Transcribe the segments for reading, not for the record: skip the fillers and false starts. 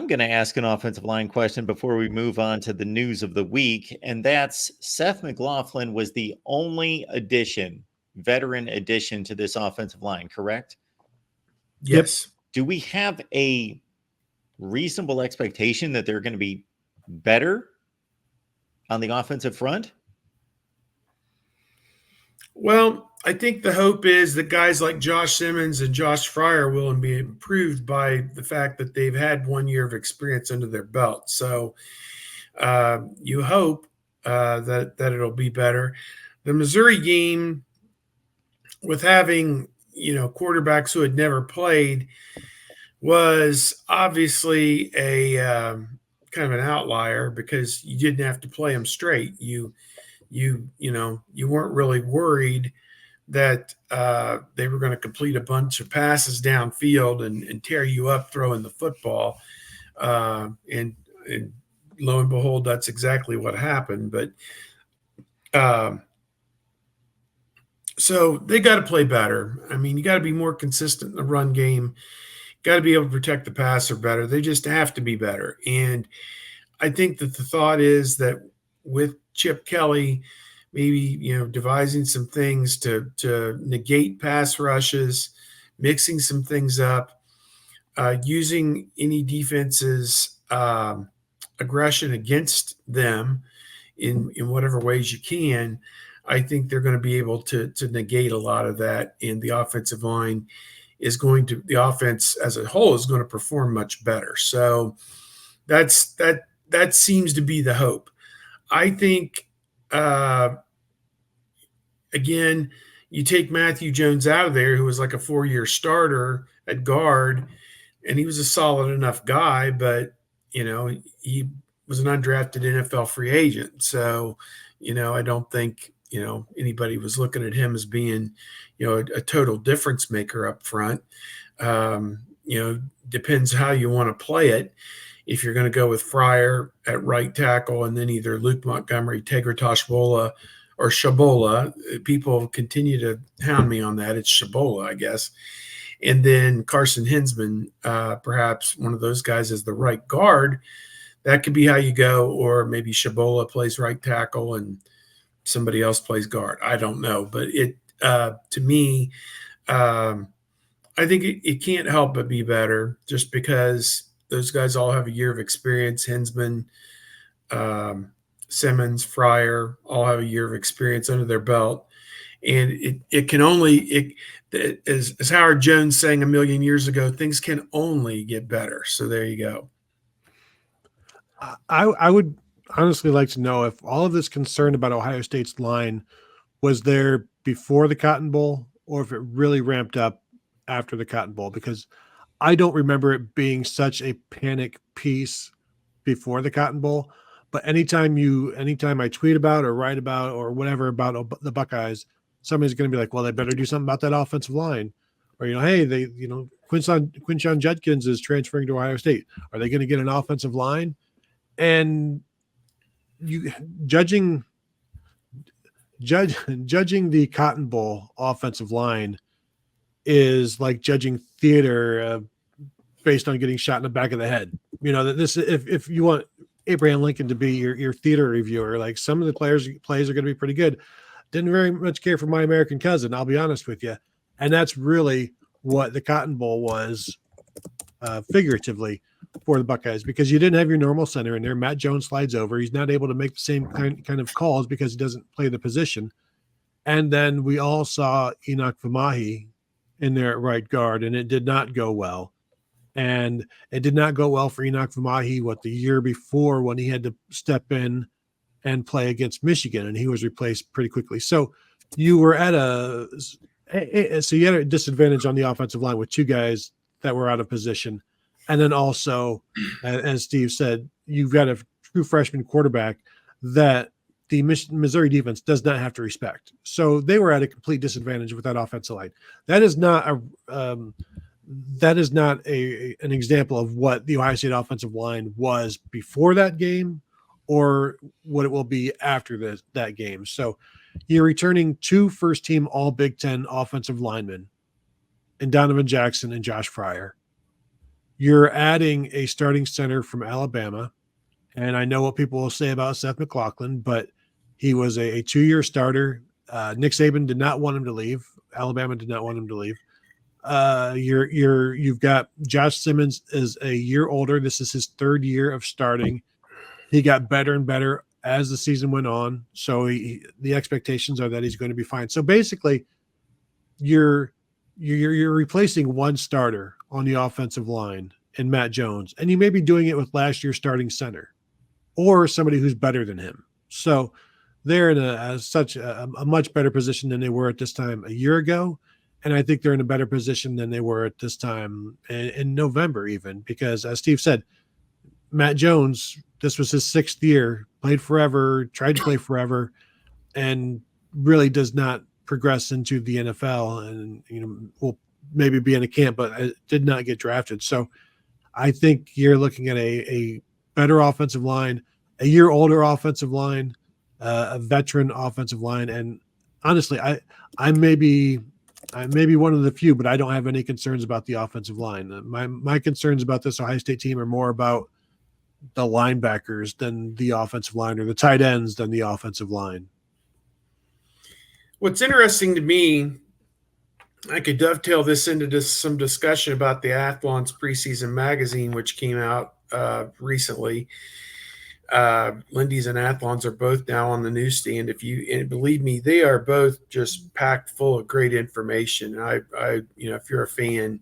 I'm going to ask an offensive line question before we move on to the news of the week, and that's Seth McLaughlin was the only veteran addition to this offensive line, correct? Yes. Do we have a reasonable expectation that they're going to be better on the offensive front? Well, I think the hope is that guys like Josh Simmons and Josh Fryer will be improved by the fact that they've had 1 year of experience under their belt. So you hope that it'll be better. The Missouri game, with having quarterbacks who had never played, was obviously a kind of an outlier because you didn't have to play them straight. You weren't really worried that they were going to complete a bunch of passes downfield and tear you up throwing the football. And lo and behold, that's exactly what happened. But so they got to play better. I mean, you got to be more consistent in the run game. Got to be able to protect the passer better. They just have to be better. And I think that the thought is that with Chip Kelly, maybe devising some things to negate pass rushes, mixing some things up, using any defense's aggression against them in whatever ways you can. I think they're going to be able to negate a lot of that, and the offensive line the offense as a whole is going to perform much better. So that seems to be the hope. I think again, you take Matthew Jones out of there, who was like a 4-year starter at guard, and he was a solid enough guy, but he was an undrafted NFL free agent. So, I don't think anybody was looking at him as being, a total difference maker up front. Depends how you want to play it. If you're going to go with Fryer at right tackle and then either Luke Montgomery, Tagovailoa, or Shabola, people continue to hound me on that. It's Shabola, I guess. And then Carson Hinsman, perhaps one of those guys as the right guard. That could be how you go, or maybe Shabola plays right tackle and somebody else plays guard. I don't know, but to me, I think it can't help but be better just because those guys all have a year of experience. Hinsman, Simmons, Fryer all have a year of experience under their belt. And it can only, as Howard Jones sang a million years ago, things can only get better. So there you go. I would honestly like to know if all of this concern about Ohio State's line was there before the Cotton Bowl or if it really ramped up after the Cotton Bowl, because I don't remember it being such a panic piece before the Cotton Bowl. But anytime I tweet about or write about or whatever about the Buckeyes, somebody's going to be like, well, they better do something about that offensive line. Or, hey, Quinshon Judkins is transferring to Ohio State. Are they going to get an offensive line? And judging the Cotton Bowl offensive line is like judging theater based on getting shot in the back of the head. That this, if you want Abraham Lincoln to be your theater reviewer, like some of the plays are going to be pretty good. Didn't very much care for My American Cousin, I'll be honest with you. And that's really what the Cotton Bowl was, figuratively, for the Buckeyes, because you didn't have your normal center in there. Matt Jones slides over. He's not able to make the same kind of calls because he doesn't play the position. And then we all saw Enoch Vamahi in there at right guard, and it did not go well. And it did not go well for Enoch Vamahi, the year before when he had to step in and play against Michigan, and he was replaced pretty quickly. So you were at you had a disadvantage on the offensive line with two guys that were out of position. And then also, as Steve said, you've got a true freshman quarterback that the Missouri defense does not have to respect. So they were at a complete disadvantage with that offensive line. That is not an example of what the Ohio State offensive line was before that game or what it will be after that game. So you're returning two first-team All Big Ten offensive linemen in Donovan Jackson and Josh Fryer. You're adding a starting center from Alabama. And I know what people will say about Seth McLaughlin, but he was a 2-year starter. Nick Saban did not want him to leave. Alabama did not want him to leave. You've got Josh Simmons is a year older. This is his 3rd year of starting. He got better and better as the season went on. So the expectations are that he's going to be fine. So basically, you're replacing one starter on the offensive line in Matt Jones, and you may be doing it with last year's starting center or somebody who's better than him. So they're in a much better position than they were at this time a year ago. And I think they're in a better position than they were at this time in November, even because, as Steve said, Matt Jones, this was his 6th year, played forever, tried to play forever, and really does not progress into the NFL. And, will maybe be in a camp, but did not get drafted. So I think you're looking at a better offensive line, a year older offensive line, a veteran offensive line. And honestly, I may be one of the few, but I don't have any concerns about the offensive line. My concerns about this Ohio State team are more about the linebackers than the offensive line, or the tight ends than the offensive line. What's interesting to me, I could dovetail this into some discussion about the Athlon's preseason magazine, which came out recently. Lindy's and Athlon's are both now on the newsstand. And believe me, they are both just packed full of great information. And I if you're a fan,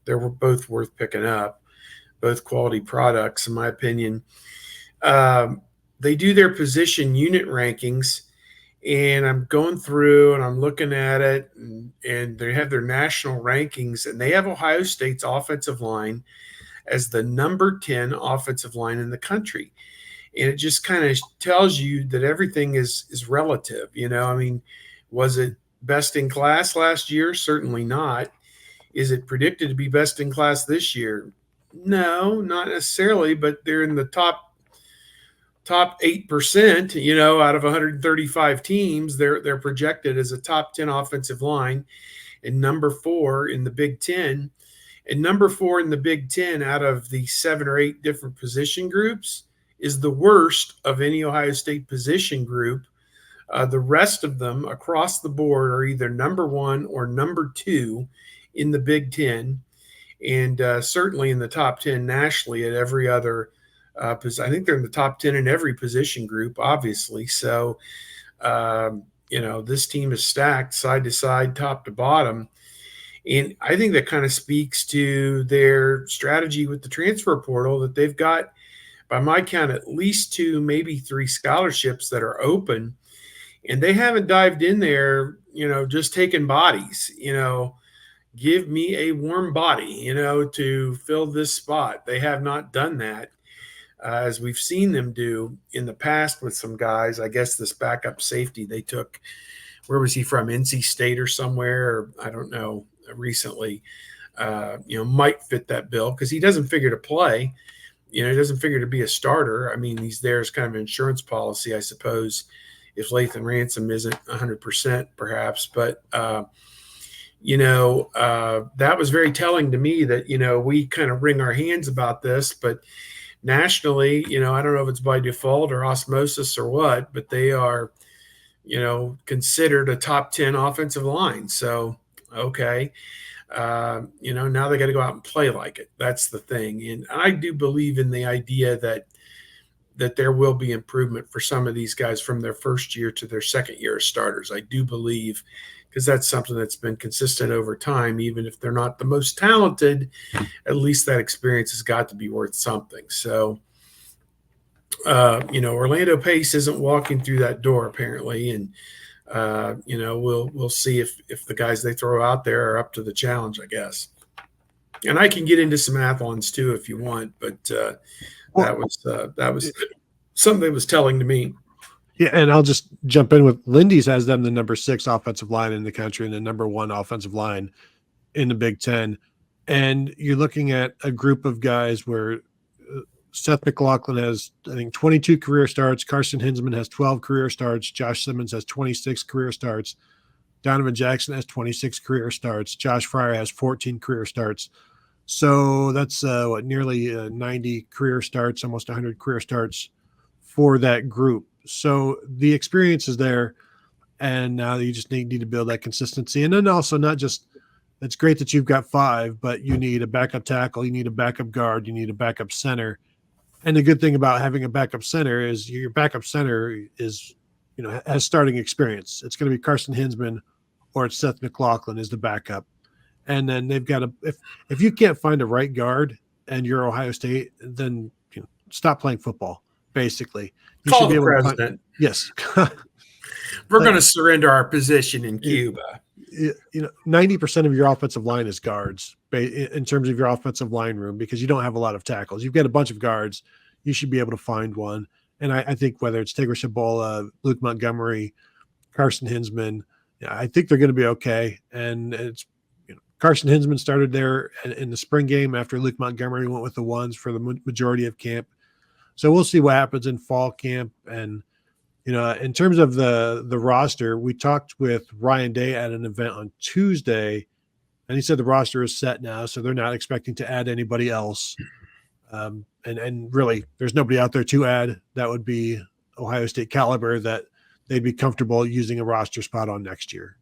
they're both worth picking up. Both quality products, in my opinion. They do their position unit rankings, and I'm going through and I'm looking at it, and they have their national rankings, and they have Ohio State's offensive line as the number 10 offensive line in the country. And it just kind of tells you that everything is relative. Was it best in class last year? Certainly not. Is it predicted to be best in class this year? No, not necessarily, but they're in the top 8%, out of 135 teams. They're projected as a top 10 offensive line, and number 4 in the Big Ten. And number 4 in the Big Ten out of the 7 or 8 different position groups is the worst of any Ohio State position group. The rest of them across the board are either number 1 or number 2 in the Big Ten, and certainly in the top 10 nationally at every other I think they're in the top 10 in every position group, obviously. So, this team is stacked side to side, top to bottom. And I think that kind of speaks to their strategy with the transfer portal, that they've got, by my count, at least 2, maybe 3 scholarships that are open. And they haven't dived in there, just taking bodies, give me a warm body, to fill this spot. They have not done that, as we've seen them do in the past with some guys. I guess this backup safety they took, where was he from? NC State or somewhere, or I don't know, recently, might fit that bill because he doesn't figure to play. He doesn't figure to be a starter. I mean, he's there as kind of an insurance policy, I suppose, if Lathan Ransom isn't 100% perhaps. But, that was very telling to me that, we kind of wring our hands about this, but nationally, I don't know if it's by default or osmosis or what, but they are, considered a top 10 offensive line. So, okay. Now they got to go out and play like it. That's the thing. And I do believe in the idea that there will be improvement for some of these guys from their first year to their second year as starters. I do believe, because that's something that's been consistent over time. Even if they're not the most talented, at least that experience has got to be worth something. So, Orlando Pace isn't walking through that door apparently. And, we'll see if the guys they throw out there are up to the challenge, I guess. And I can get into some Athlons too if you want, but that was something that was telling to me. Yeah, and I'll just jump in with Lindy's has them the number 6 offensive line in the country and the number 1 offensive line in the Big Ten. And you're looking at a group of guys where Seth McLaughlin has, I think, 22 career starts. Carson Hinsman has 12 career starts. Josh Simmons has 26 career starts. Donovan Jackson has 26 career starts. Josh Fryer has 14 career starts. So that's nearly 90 career starts, almost 100 career starts for that group. So the experience is there, and now you just need to build that consistency. And then also not just, it's great that you've got 5, but you need a backup tackle, you need a backup guard, you need a backup center. And the good thing about having a backup center is your backup center is, has starting experience. It's going to be Carson Hinsman or it's Seth McLaughlin is the backup. And then they've got if you can't find a right guard and you're Ohio State, then stop playing football. Basically, you Call should be the able president. to find. Yes, we're going to surrender our position in Cuba. 90% of your offensive line is guards in terms of your offensive line room because you don't have a lot of tackles. You've got a bunch of guards. You should be able to find one. And I think whether it's Tigger Shabola, Luke Montgomery, Carson Hinsman, I think they're going to be okay. And it's Carson Hinsman started there in the spring game after Luke Montgomery went with the ones for the majority of camp. So we'll see what happens in fall camp. And, in terms of the roster, we talked with Ryan Day at an event on Tuesday, and he said the roster is set now, so they're not expecting to add anybody else. And really, there's nobody out there to add that would be Ohio State caliber that they'd be comfortable using a roster spot on next year.